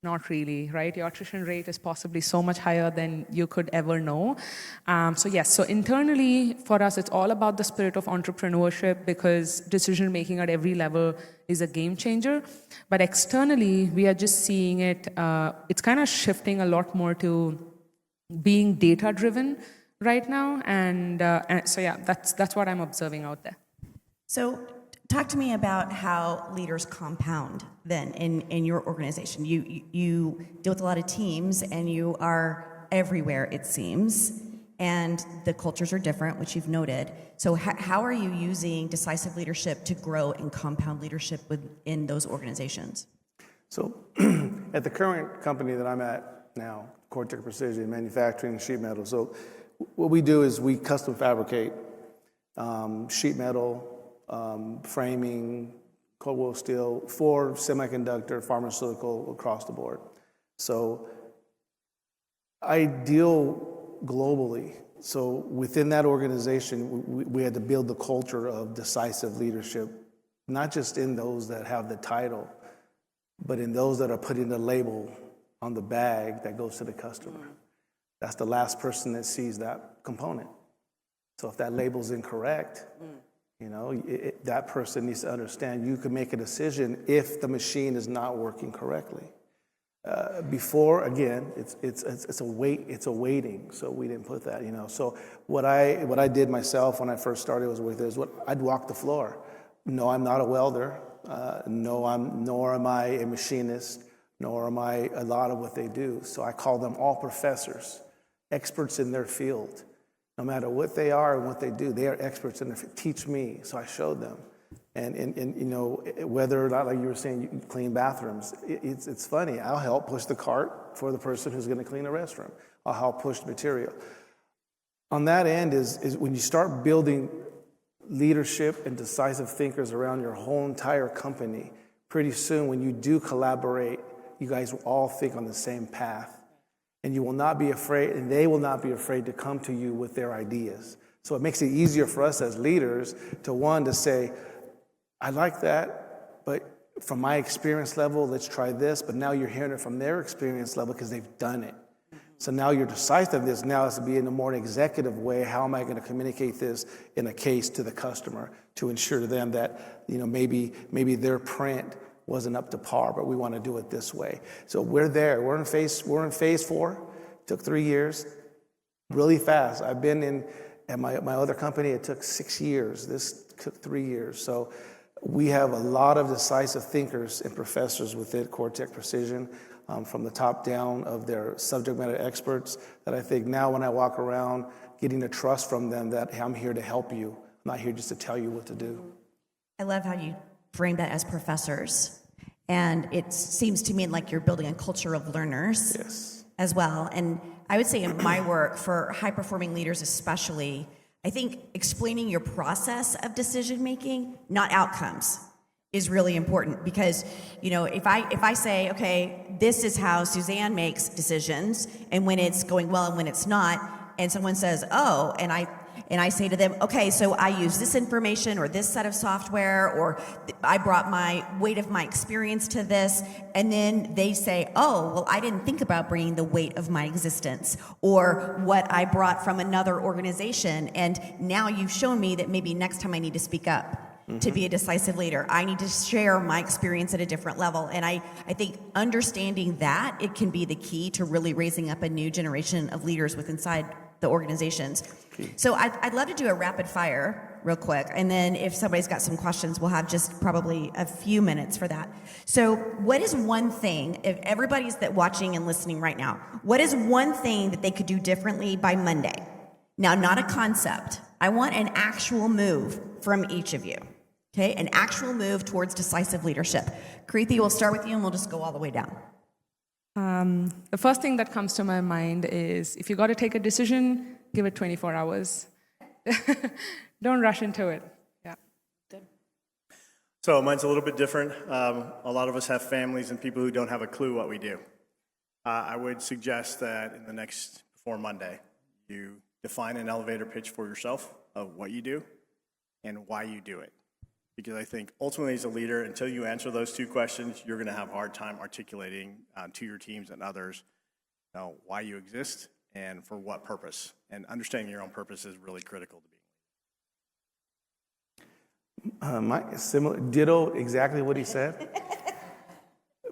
Not really, right? Your attrition rate is possibly so much higher than you could ever know. So yes, so internally for us, it's all about the spirit of entrepreneurship because decision-making at every level is a game changer. But externally, we are just seeing it, it's kind of shifting a lot more to being data-driven right now. And so yeah, that's what I'm observing out there. So talk to me about how leaders compound then in your organization. You deal with a lot of teams and you are everywhere, it seems, and the cultures are different, which you've noted. So how are you using decisive leadership to grow and compound leadership within those organizations? So at the current company that I'm at now, Cortec Precision Manufacturing, sheet metal. So what we do is we custom fabricate sheet metal, framing, cold rolled steel, for semiconductor, pharmaceutical, across the board. So I deal globally. So within that organization, we had to build the culture of decisive leadership, not just in those that have the title, but in those that are putting the label on the bag that goes to the customer. That's the last person that sees that component. So if that label's incorrect, that person needs to understand you can make a decision if the machine is not working correctly. Before, again, it's a waiting. So we didn't put that, So what I did myself when I first started I'd walk the floor. No, I'm not a welder. Nor am I a machinist, nor am I a lot of what they do. So I call them all professors, experts in their field. No matter what they are and what they do, they are experts in their field. Teach me. So I showed them. And whether or not, like you were saying, you clean bathrooms, it's funny. I'll help push the cart for the person who's going to clean the restroom. I'll help push the material. On that end is when you start building leadership and decisive thinkers around your whole entire company, pretty soon when you do collaborate, you guys will all think on the same path. And you will not be afraid, and they will not be afraid to come to you with their ideas. So it makes it easier for us as leaders to say, I like that, but from my experience level, let's try this. But now you're hearing it from their experience level because they've done it. So now your decisiveness now has to be in a more executive way. How am I going to communicate this in a case to the customer to ensure to them that maybe their print wasn't up to par, but we want to do it this way. So we're there. We're in phase 4. Took 3 years, really fast. I've been at my other company. It took 6 years. This took 3 years. So we have a lot of decisive thinkers and professors within Cortec Precision. From the top down of their subject matter experts that I think now when I walk around getting the trust from them that, hey, I'm here to help you. I'm not here just to tell you what to do. I love how you frame that as professors. And it seems to me like you're building a culture of learners as well. And I would say in my work for high-performing leaders especially, I think explaining your process of decision-making, not outcomes, is really important because, if I say, okay, this is how Suzanne makes decisions, and when it's going well and when it's not, and someone says, oh, and I say to them, okay, so I use this information or this set of software, or I brought my weight of my experience to this, and then they say, oh, well, I didn't think about bringing the weight of my existence or what I brought from another organization, and now you've shown me that maybe next time I need to speak up. To be a decisive leader, I need to share my experience at a different level. And I think understanding that, it can be the key to really raising up a new generation of leaders inside the organizations. So I'd love to do a rapid fire real quick. And then if somebody's got some questions, we'll have just probably a few minutes for that. So what is one thing, if everybody's watching and listening right now, what is one thing that they could do differently by Monday? Now, not a concept. I want an actual move from each of you. Okay, an actual move towards decisive leadership. Krithi, we'll start with you and we'll just go all the way down. The first thing that comes to my mind is if you got to take a decision, give it 24 hours. Don't rush into it. Yeah. So mine's a little bit different. A lot of us have families and people who don't have a clue what we do. I would suggest that before Monday, you define an elevator pitch for yourself of what you do and why you do it. Because I think ultimately as a leader, until you answer those two questions, you're going to have a hard time articulating to your teams and others why you exist and for what purpose. And understanding your own purpose is really critical to being. Ditto exactly what he said.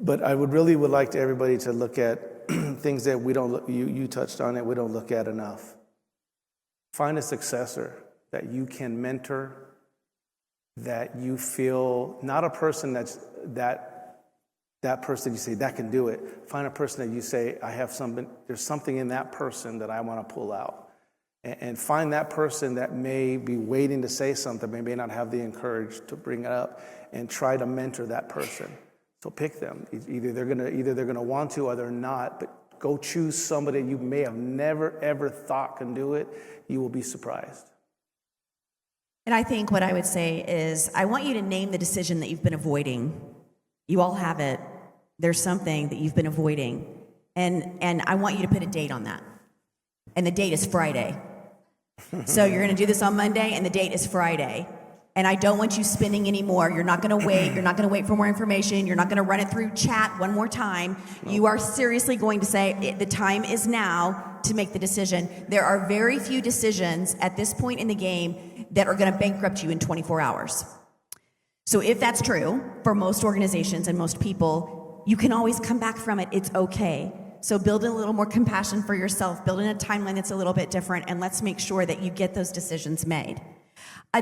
But I would like everybody to look at things that we don't. You touched on it. We don't look at enough. Find a successor that you can mentor. That you feel not a person that person you say that can do it. Find a person that you say there's something in that person that I want to pull out, and find that person that may be waiting to say something, may not have the courage to bring it up, and try to mentor that person. So pick them. Either they're gonna want to or they're not. But go choose somebody you may have never ever thought can do it. You will be surprised. And I think what I would say is, I want you to name the decision that you've been avoiding. You all have it. There's something that you've been avoiding. And I want you to put a date on that. And the date is Friday. So you're going to do this on Monday, and the date is Friday. And I don't want you spinning anymore. You're not going to wait. You're not going to wait for more information. You're not going to run it through chat one more time. You are seriously going to say, the time is now to make the decision. There are very few decisions at this point in the game that are going to bankrupt you in 24 hours. So if that's true for most organizations and most people, you can always come back from it. It's okay. So build in a little more compassion for yourself, build in a timeline that's a little bit different, and let's make sure that you get those decisions made.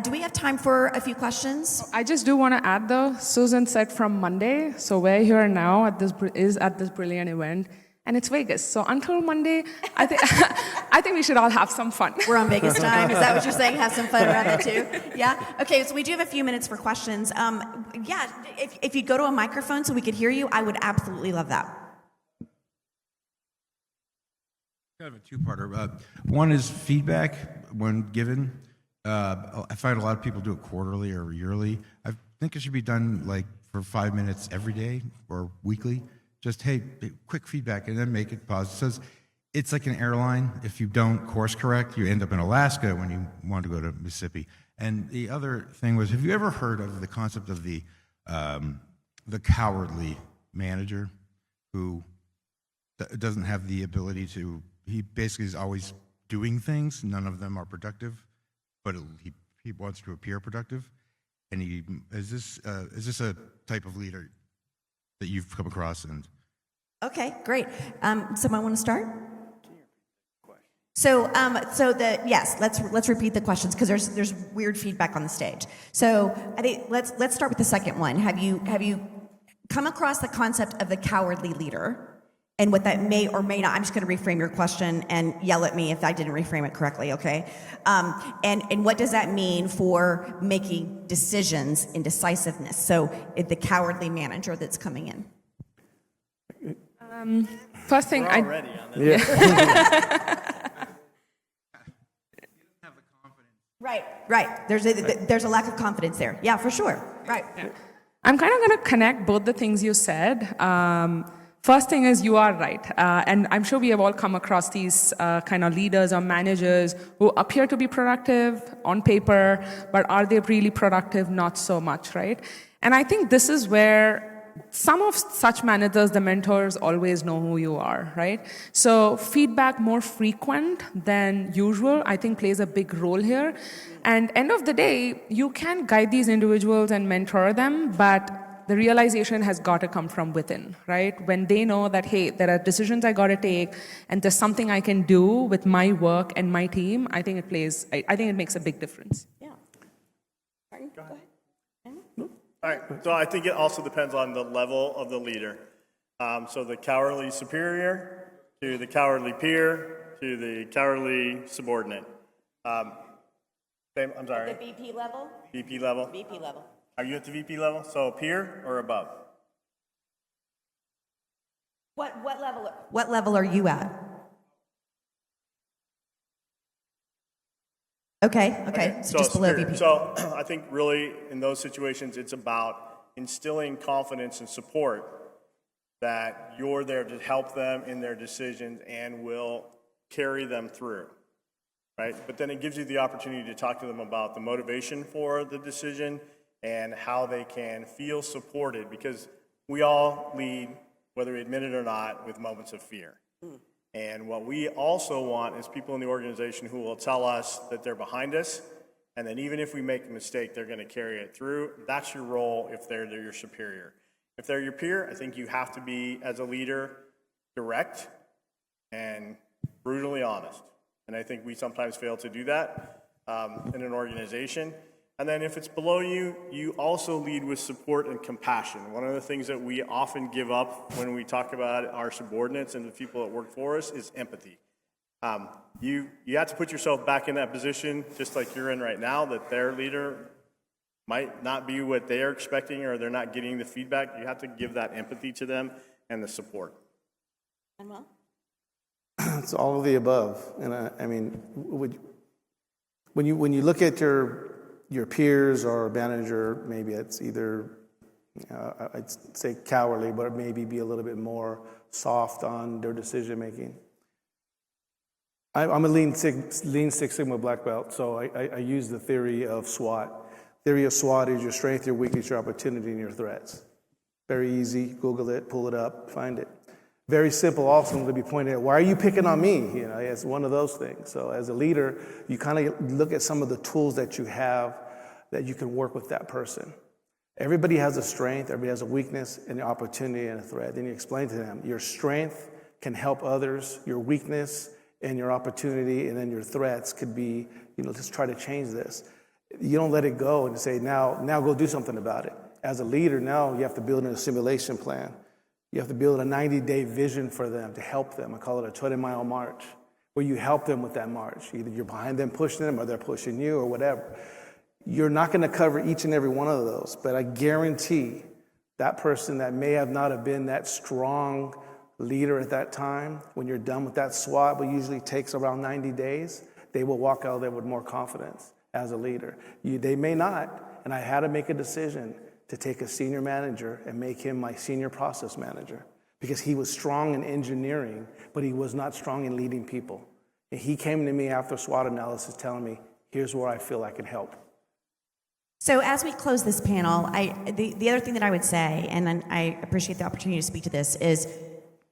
Do we have time for a few questions? I just do want to add though, Susan said from Monday, so we're here now at this brilliant event, and it's Vegas. So until Monday, I think we should all have some fun. We're on Vegas time. Is that what you're saying? Have some fun around that too? Yeah? Okay, so we do have a few minutes for questions. If you go to a microphone so we could hear you, I would absolutely love that. Kind of a two-parter. One is feedback when given. I find a lot of people do it quarterly or yearly. I think it should be done like for 5 minutes every day or weekly. Just, hey, quick feedback, and then make it pause. It says it's like an airline. If you don't course correct, you end up in Alaska when you want to go to Mississippi. And the other thing was, have you ever heard of the concept of the cowardly manager who doesn't have the ability to? He basically is always doing things. None of them are productive, but he wants to appear productive. And is this a type of leader that you've come across? And okay, great. Someone want to start? Yes. Let's repeat the questions because there's weird feedback on the stage. So I think let's start with the second one. Have you come across the concept of the cowardly leader? And what that may or may not, I'm just going to reframe your question and yell at me if I didn't reframe it correctly, okay? And what does that mean for making decisions in decisiveness? So the cowardly manager that's coming in. First thing, We're already on this. Right. There's a lack of confidence there. Yeah, for sure. Right. Yeah. I'm kind of going to connect both the things you said. First thing is you are right. And I'm sure we have all come across these kind of leaders or managers who appear to be productive on paper, but are they really productive? Not so much, right? And I think this is where some of such managers, the mentors, always know who you are, right? So feedback more frequent than usual, I think plays a big role here. And end of the day, you can guide these individuals and mentor them, but the realization has got to come from within, right? When they know that, hey, there are decisions I got to take, and there's something I can do with my work and my team, I think it makes a big difference. Yeah. Martin, go ahead. All right, so I think it also depends on the level of the leader. So the cowardly superior to the cowardly peer to the cowardly subordinate. I'm sorry. The VP level? VP level? VP level. Are you at the VP level? So peer or above? What level are you at? Okay. So just below VP. So I think really in those situations, it's about instilling confidence and support that you're there to help them in their decisions and will carry them through, right? But then it gives you the opportunity to talk to them about the motivation for the decision and how they can feel supported, because we all lead, whether we admit it or not, with moments of fear. And what we also want is people in the organization who will tell us that they're behind us, and then even if we make a mistake, they're going to carry it through. That's your role if they're your superior. If they're your peer, I think you have to be, as a leader, direct and brutally honest. And I think we sometimes fail to do that in an organization. And then if it's below you, you also lead with support and compassion. One of the things that we often give up when we talk about our subordinates and the people that work for us is empathy. You have to put yourself back in that position, just like you're in right now, that their leader might not be what they're expecting or they're not getting the feedback. You have to give that empathy to them and the support. Manuel? It's all of the above. And I mean, when you look at your your peers or manager, maybe it's either, I'd say cowardly, but maybe be a little bit more soft on their decision making. I'm a Lean Six Sigma black belt, so I use the theory of SWOT. Theory of SWOT is your strength, your weakness, your opportunity, and your threats. Very easy. Google it, pull it up, find it. Very simple also to be pointed at, why are you picking on me? You know, it's one of those things. So as a leader, you kind of look at some of the tools that you have that you can work with that person. Everybody has a strength, everybody has a weakness, and an opportunity and a threat. Then you explain to them, your strength can help others, your weakness and your opportunity, and then your threats could be, let's try to change this. You don't let it go and say, now go do something about it. As a leader, now you have to build in a simulation plan. You have to build a 90-day vision for them to help them. I call it a 20-mile march, where you help them with that march. Either you're behind them pushing them, or they're pushing you, or whatever. You're not going to cover each and every one of those, but I guarantee that person that may not have been that strong leader at that time, when you're done with that SWOT, which usually takes around 90 days, they will walk out of there with more confidence as a leader. They may not, and I had to make a decision to take a senior manager and make him my senior process manager, because he was strong in engineering, but he was not strong in leading people. And he came to me after SWOT analysis telling me, here's where I feel I can help. So as we close this panel, the other thing that I would say, and I appreciate the opportunity to speak to this, is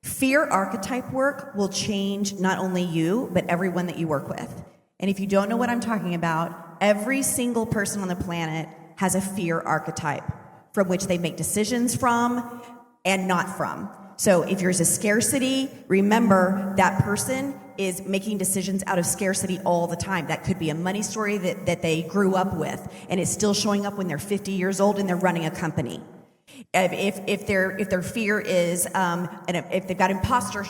fear archetype work will change not only you, but everyone that you work with. And if you don't know what I'm talking about, every single person on the planet has a fear archetype from which they make decisions from and not from. So if yours is scarcity, remember that person is making decisions out of scarcity all the time. That could be a money story that they grew up with, and it's still showing up when they're 50 years old and they're running a company. If their fear is, and if they've got imposter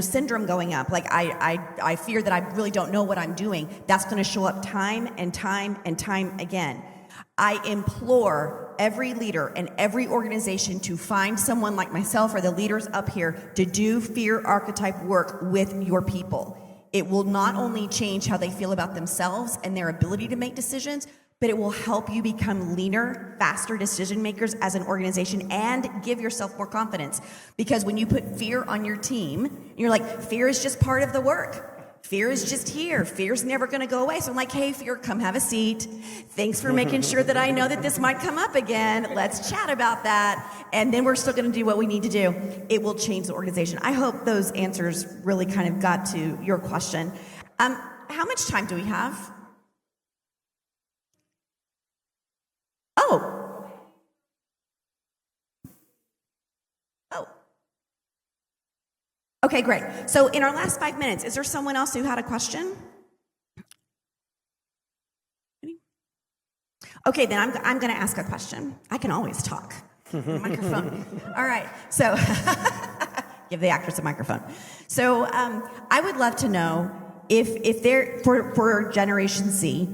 syndrome going up, like I fear that I really don't know what I'm doing, that's going to show up time and time and time again. I implore every leader and every organization to find someone like myself or the leaders up here to do fear archetype work with your people. It will not only change how they feel about themselves and their ability to make decisions, but it will help you become leaner, faster decision makers as an organization and give yourself more confidence. Because when you put fear on your team, you're like, fear is just part of the work. Fear is just here. Fear's never going to go away. So I'm like, hey, fear, come have a seat. Thanks for making sure that I know that this might come up again. Let's chat about that. And then we're still going to do what we need to do. It will change the organization. I hope those answers really kind of got to your question. How much time do we have? Oh. Okay, great. So in our last 5 minutes, is there someone else who had a question? Okay, then I'm going to ask a question. I can always talk. Microphone. All right, so give the actress a microphone. So I would love to know if they're, for Generation Z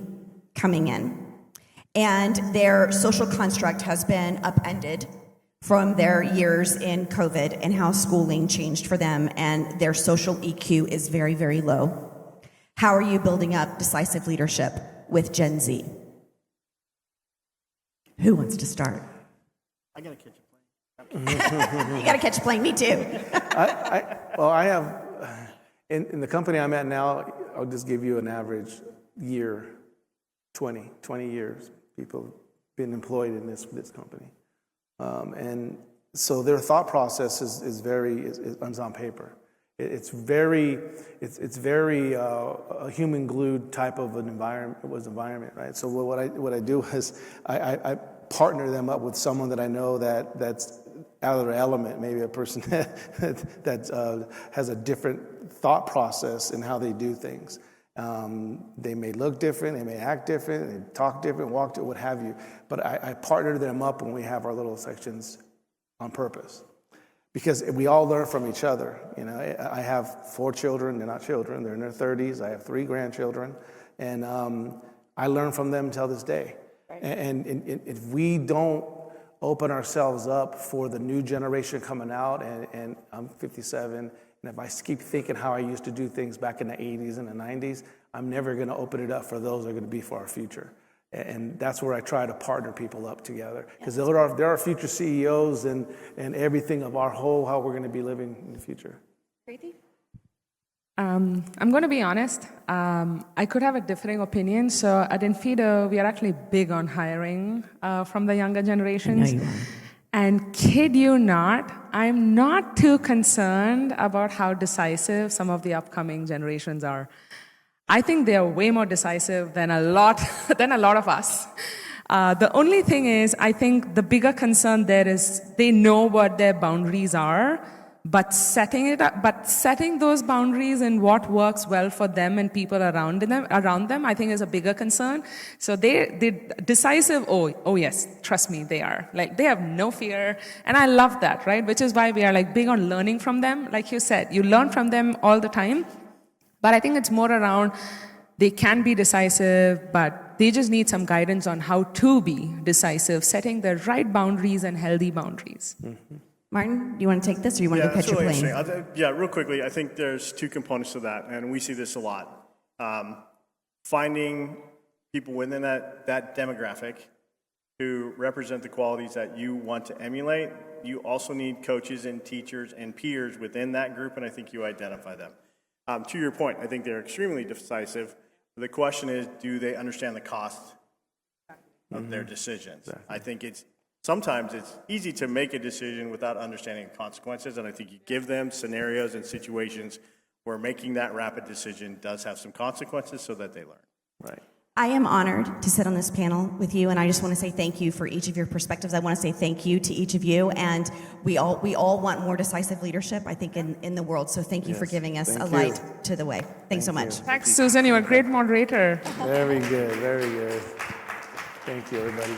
coming in, and their social construct has been upended from their years in COVID and how schooling changed for them, and their social EQ is very, very low. How are you building up decisive leadership with Gen Z? Who wants to start? I gotta catch a plane. You gotta catch a plane, me too. I have, in the company I'm at now, I'll just give you an average year, 20 years. People have been employed in this company. And so their thought process is on paper. It's very a human glued type of an environment, right? So what I do is I partner them up with someone that I know that's out of their element, maybe a person that has a different thought process in how they do things. They may look different, they may act different, they talk different, walk different, what have you. But I partner them up when we have our little sections on purpose. Because we all learn from each other. I have 4 children, they're not children, they're in their 30s. I have 3 grandchildren. And I learn from them till this day. Right. And if we don't open ourselves up for the new generation coming out, and I'm 57, and if I keep thinking how I used to do things back in the 80s and the 90s, I'm never going to open it up for those that are going to be for our future. And that's where I try to partner people up together, because there are future CEOs and everything of our whole, how we're going to be living in the future. I'm going to be honest. I could have a differing opinion. So at inFeedo, we are actually big on hiring from the younger generations. I know you are. And kid you not, I'm not too concerned about how decisive some of the upcoming generations are. I think they are way more decisive than a lot of us. The only thing is, I think the bigger concern there is they know what their boundaries are, but setting those boundaries and what works well for them and people around them, I think is a bigger concern. So they decisive. Oh yes, trust me, they are. Like, they have no fear, and I love that, right? Which is why we are like big on learning from them. Like you said, you learn from them all the time. But I think it's more around they can be decisive, but they just need some guidance on how to be decisive, setting the right boundaries and healthy boundaries. Mm-hmm. Martin, do you want to take this, or you want to go catch your plane? Yeah, real quickly, I think there's two components to that, and we see this a lot. Finding people within that demographic who represent the qualities that you want to emulate. You also need coaches and teachers and peers within that group, and I think you identify them. To your point, I think they're extremely decisive. The question is, do they understand the cost of their decisions? Exactly. I think sometimes it's easy to make a decision without understanding the consequences, and I think you give them scenarios and situations where making that rapid decision does have some consequences so that they learn. Right. I am honored to sit on this panel with you, and I just want to say thank you for each of your perspectives. I want to say thank you to each of you, and we all want more decisive leadership, I think, in the world. So thank you for giving us a light to the way. Thanks so much. Thanks, Susan. You're a great moderator. Very good, very good. Thank you, everybody.